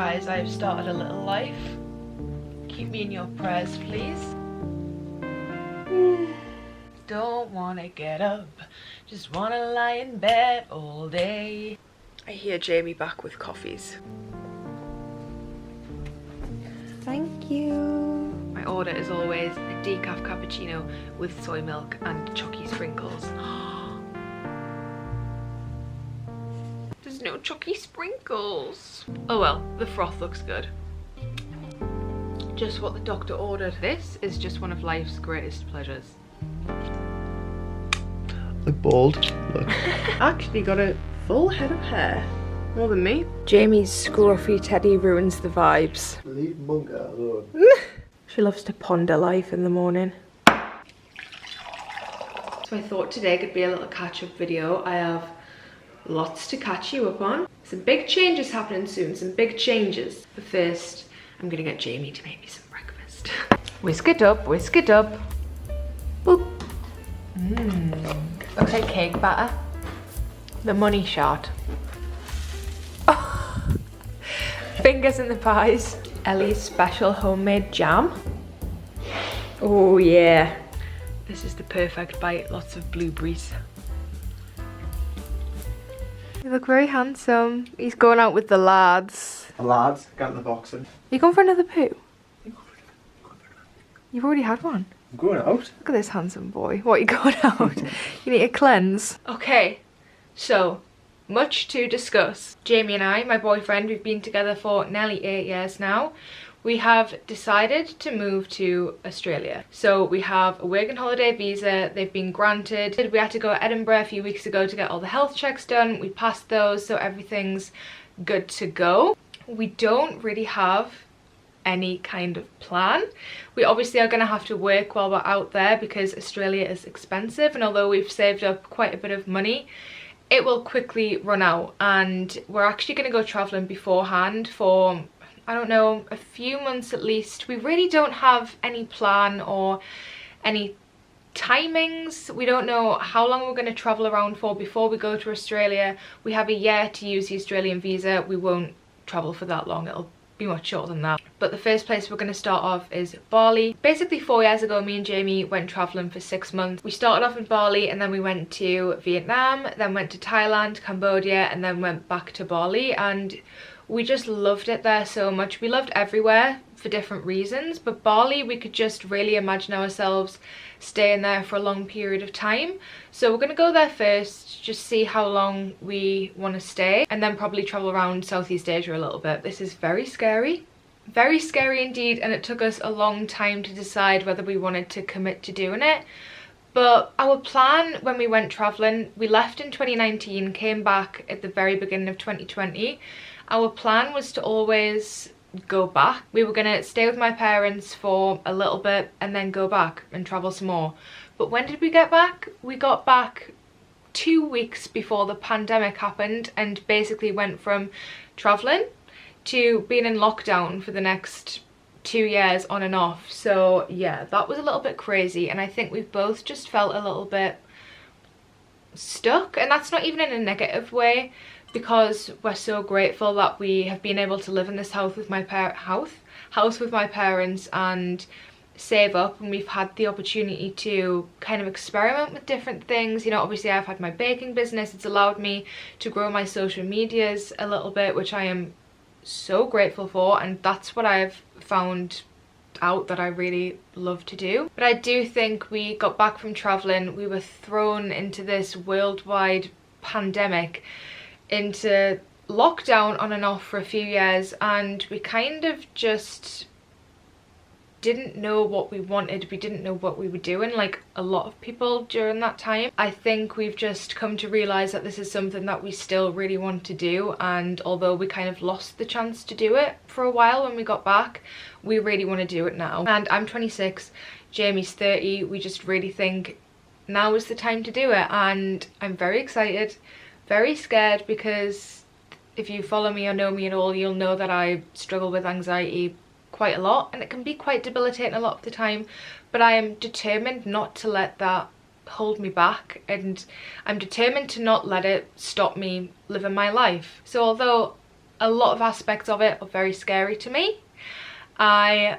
guys, I've started a little life. Keep me in your prayers, please. Don't wanna get up, just wanna lie in bed all day. I hear Jamie back with coffees. Thank you. My order is always a decaf cappuccino with soy milk and chucky sprinkles. There's no chucky sprinkles. Oh well, the froth looks good. Just what the doctor ordered. This is just one of life's greatest pleasures. Look bald. Look. Actually got a full head of hair. More than me. Jamie's scruffy teddy ruins the vibes. Leave Munga alone. She loves to ponder life in the morning. So I thought today could be a little catch-up video. I have lots to catch you up on. Some big changes happening soon, some big changes. But first, I'm gonna get Jamie to make me some breakfast. Whisk it up, whisk it up. Boop. Looks like cake batter. The money shot. Oh. Fingers in the pies. Ellie's special homemade jam. Oh yeah. This is the perfect bite, lots of blueberries. You look very handsome. He's going out with the lads. The lads, got the boxing. You going for another poo? You've already had one. I'm going out. Look at this handsome boy. What, you going out? You need to cleanse. Okay, so much to discuss. Jamie and I, my boyfriend, we've been together for nearly 8 years now. We have decided to move to Australia. So we have a working holiday visa. They've been granted. We had to go to Edinburgh a few weeks ago to get all the health checks done. We passed those, so everything's good to go. We don't really have any kind of plan. We obviously are going to have to work while we're out there because Australia is expensive, and although we've saved up quite a bit of money, it will quickly run out, and we're actually going to go traveling beforehand for, I don't know, a few months at least. We really don't have any plan or any timings. We don't know how long we're going to travel around for before we go to Australia. We have a year to use the Australian visa. We won't travel for that long. It'll be much shorter than that. But the first place we're going to start off is Bali. Basically 4 years ago, me and Jamie went traveling for 6 months. We started off in Bali, and then we went to Vietnam, then went to Thailand, Cambodia, and then went back to Bali, and we just loved it there so much. We loved everywhere for different reasons, but Bali, we could just really imagine ourselves staying there for a long period of time. So we're going to go there first, just see how long we want to stay, and then probably travel around Southeast Asia a little bit. This is very scary indeed, and it took us a long time to decide whether we wanted to commit to doing it. But our plan when we went traveling, we left in 2019, came back at the very beginning of 2020. Our plan was to always go back. We were gonna stay with my parents for a little bit and then go back and travel some more. But when did we get back? We got back 2 weeks before the pandemic happened, and basically went from traveling to being in lockdown for the next 2 years on and off. So yeah, that was a little bit crazy, and I think we've both just felt a little bit stuck, and that's not even in a negative way, because we're so grateful that we have been able to live in this house with my parents and save up, and we've had the opportunity to kind of experiment with different things. You know, obviously I've had my baking business. It's allowed me to grow my social medias a little bit, which I am so grateful for, and that's what I've found out that I really love to do. But I do think we got back from traveling, we were thrown into this worldwide pandemic, into lockdown on and off for a few years, and we kind of just didn't know what we wanted. We didn't know what we were doing, like a lot of people during that time. I think we've just come to realize that this is something that we still really want to do, and although we kind of lost the chance to do it for a while when we got back, we really want to do it now. And I'm 26, Jamie's 30. We just really think now is the time to do it, and I'm very excited, very scared, because if you follow me or know me at all, you'll know that I struggle with anxiety quite a lot, and it can be quite debilitating a lot of the time, but I am determined not to let that hold me back, and I'm determined to not let it stop me living my life. So although a lot of aspects of it are very scary to me. I'm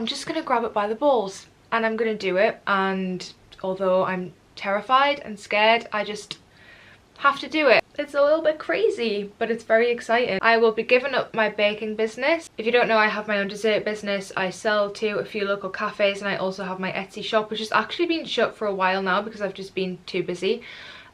just gonna grab it by the balls and I'm gonna do it, and although I'm terrified and scared, I just have to do it. It's a little bit crazy, but it's very exciting. I will be giving up my baking business. If you don't know, I have my own dessert business. I sell to a few local cafes, and I also have my Etsy shop, which has actually been shut for a while now because I've just been too busy.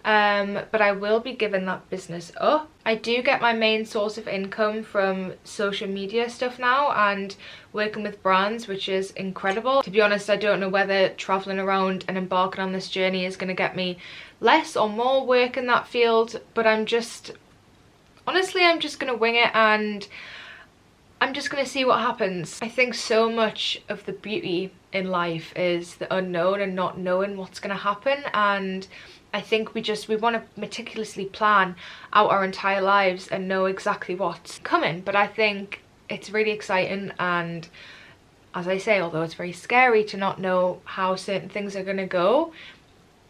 But I will be giving that business up. I do get my main source of income from social media stuff now and working with brands, which is incredible. To be honest, I don't know whether traveling around and embarking on this journey is going to get me less or more work in that field, but honestly, I'm just going to wing it and I'm just going to see what happens. I think so much of the beauty in life is the unknown and not knowing what's going to happen, and I think we want to meticulously plan out our entire lives and know exactly what's coming. But I think it's really exciting, and as I say, although it's very scary to not know how certain things are going to go,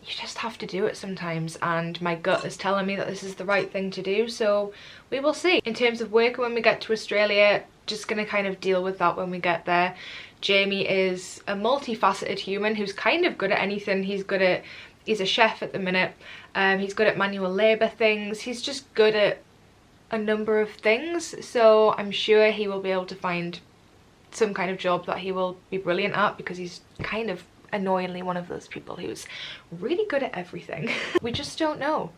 you just have to do it sometimes, and my gut is telling me that this is the right thing to do, so we will see. In terms of work, when we get to Australia, just going to kind of deal with that when we get there. Jamie is a multifaceted human who's kind of good at anything. He's a chef at the minute. He's good at manual labour things. He's just good at a number of things. So I'm sure he will be able to find some kind of job that he will be brilliant at, because he's kind of annoyingly one of those people who's really good at everything. We just don't know.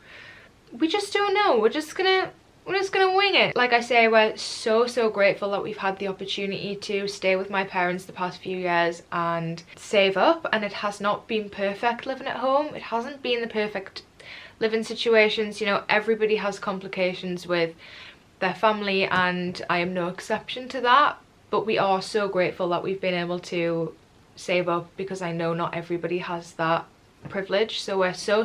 We just don't know. We're just gonna wing it. Like I say, we're so grateful that we've had the opportunity to stay with my parents the past few years and save up, and it has not been perfect living at home. It hasn't been the perfect living situations. You know, everybody has complications with their family, and I am no exception to that, but we are so grateful that we've been able to save up, because I know not everybody has that privilege. So we're so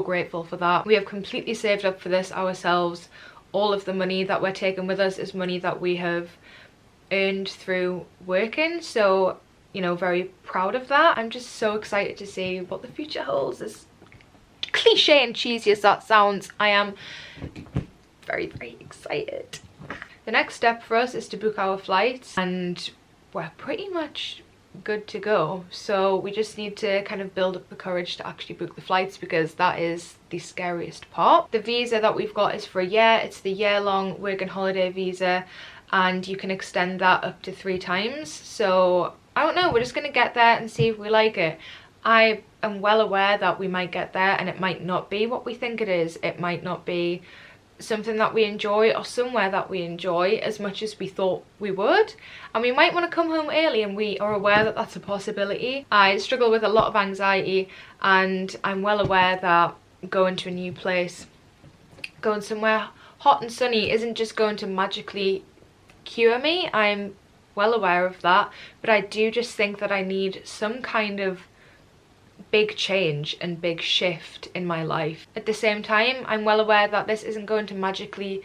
grateful for that. We have completely saved up for this ourselves. All of the money that we're taking with us is money that we have earned through working, so you know, very proud of that. I'm just so excited to see what the future holds. As cliche and cheesy as that sounds, I am very excited. The next step for us is to book our flights, and we're pretty much good to go. So we just need to kind of build up the courage to actually book the flights, because that is the scariest part. The visa that we've got is for a year. It's the year-long working holiday visa, and you can extend that up to 3 times. So I don't know, we're just going to get there and see if we like it. I am well aware that we might get there and it might not be what we think it is. It might not be something that we enjoy or somewhere that we enjoy as much as we thought we would, and we might want to come home early, and we are aware that that's a possibility. I struggle with a lot of anxiety, and I'm well aware that going to a new place, going somewhere hot and sunny, isn't just going to magically cure me. I'm well aware of that, but I do just think that I need some kind of big change and big shift in my life. At the same time, I'm well aware that this isn't going to magically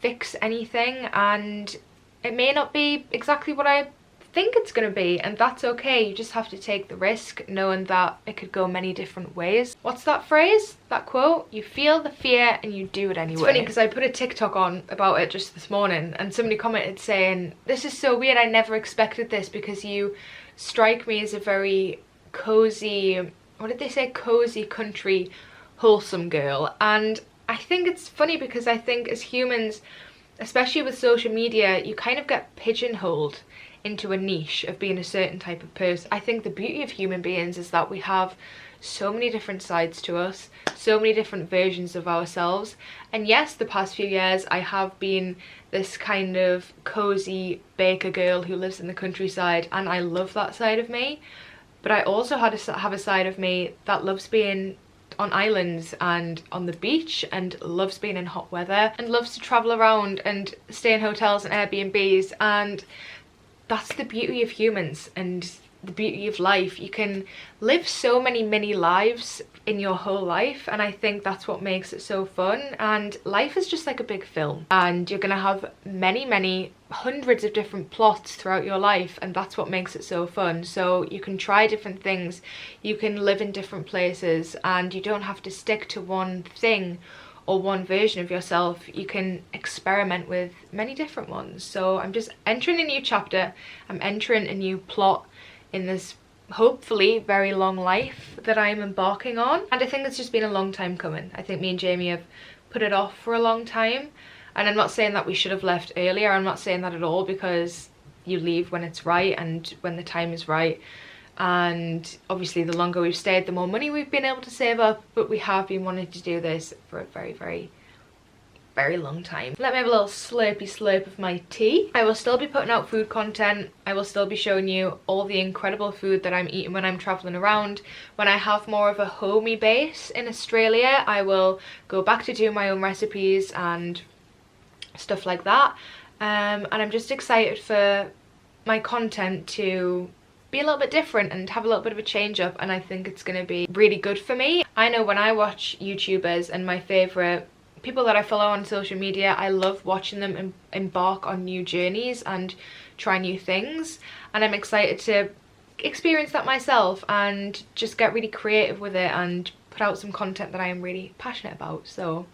fix anything, and it may not be exactly what I think it's going to be, and that's okay. You just have to take the risk, knowing that it could go many different ways. What's that phrase, that quote? You feel the fear and you do it anyway. It's funny because I put a TikTok on about it just this morning, and somebody commented saying, "This is so weird, I never expected this, because you strike me as a very cozy," what did they say, cozy country wholesome girl. And I think it's funny, because I think as humans, especially with social media, you kind of get pigeonholed into a niche of being a certain type of person. I think the beauty of human beings is that we have so many different sides to us, so many different versions of ourselves. And yes, the past few years I have been this kind of cozy baker girl who lives in the countryside, and I love that side of me. But I also have a side of me that loves being on islands and on the beach, and loves being in hot weather, and loves to travel around and stay in hotels and Airbnbs. And that's the beauty of humans and the beauty of life. You can live so many mini lives in your whole life, and I think that's what makes it so fun. And life is just like a big film, and you're gonna have many hundreds of different plots throughout your life, and that's what makes it so fun. So you can try different things, you can live in different places, and you don't have to stick to one thing or one version of yourself. You can experiment with many different ones. So I'm just entering a new chapter. I'm entering a new plot in this hopefully very long life that I am embarking on. And I think it's just been a long time coming. I think me and Jamie have put it off for a long time. And I'm not saying that we should have left earlier. I'm not saying that at all, because you leave when it's right and when the time is right. And obviously the longer we've stayed, the more money we've been able to save up, but we have been wanting to do this for a very, very, very long time. Let me have a little slurpy slurp of my tea. I will still be putting out food content. I will still be showing you all the incredible food that I'm eating when I'm traveling around. When I have more of a homey base in Australia, I will go back to doing my own recipes and stuff like that. And I'm just excited for my content to be a little bit different and have a little bit of a change up, and I think it's going to be really good for me. I know when I watch YouTubers and my favourite people that I follow on social media, I love watching them embark on new journeys and try new things, and I'm excited to experience that myself and just get really creative with it and put out some content that I am really passionate about. So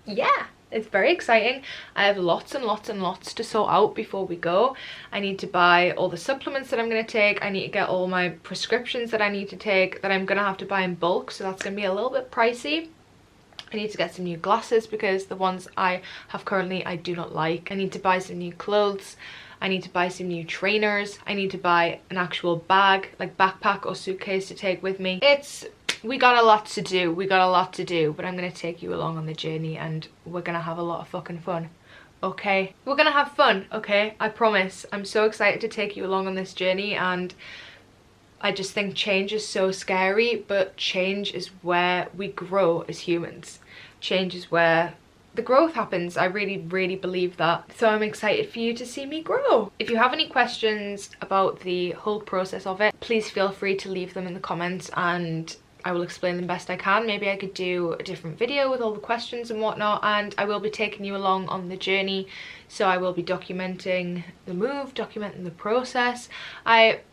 yeah, it's very exciting. I have lots and lots and lots to sort out before we go. I need to buy all the supplements that I'm going to take. I need to get all my prescriptions that I need to take that I'm going to have to buy in bulk, so that's going to be a little bit pricey. I need to get some new glasses because the ones I have currently I do not like. I need to buy some new clothes. I need to buy some new trainers. I need to buy an actual bag, like backpack or suitcase to take with me. We got a lot to do. We got a lot to do, but I'm going to take you along on the journey and we're going to have a lot of fucking fun. Okay? We're going to have fun, okay? I promise. I'm so excited to take you along on this journey, and I just think change is so scary, but change is where we grow as humans. Change is where the growth happens. I really, really believe that. So I'm excited for you to see me grow. If you have any questions about the whole process of it, please feel free to leave them in the comments and I will explain them best I can. Maybe I could do a different video with all the questions and whatnot, and I will be taking you along on the journey. So I will be documenting the move, documenting the process.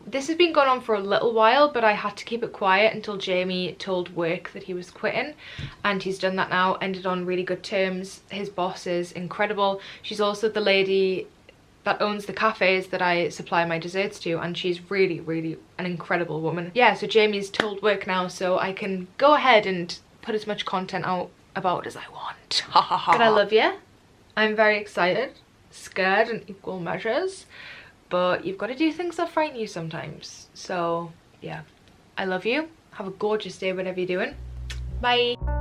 This has been going on for a little while, but I had to keep it quiet until Jamie told work that he was quitting, and he's done that now, ended on really good terms. His boss is incredible. She's also the lady that owns the cafes that I supply my desserts to, and she's really, really an incredible woman. Yeah, so Jamie's told work now, so I can go ahead and put as much content out about it as I want. But I love you. I'm very excited, scared in equal measures, but you've got to do things that frighten you sometimes. So yeah, I love you. Have a gorgeous day whatever you're doing. Bye.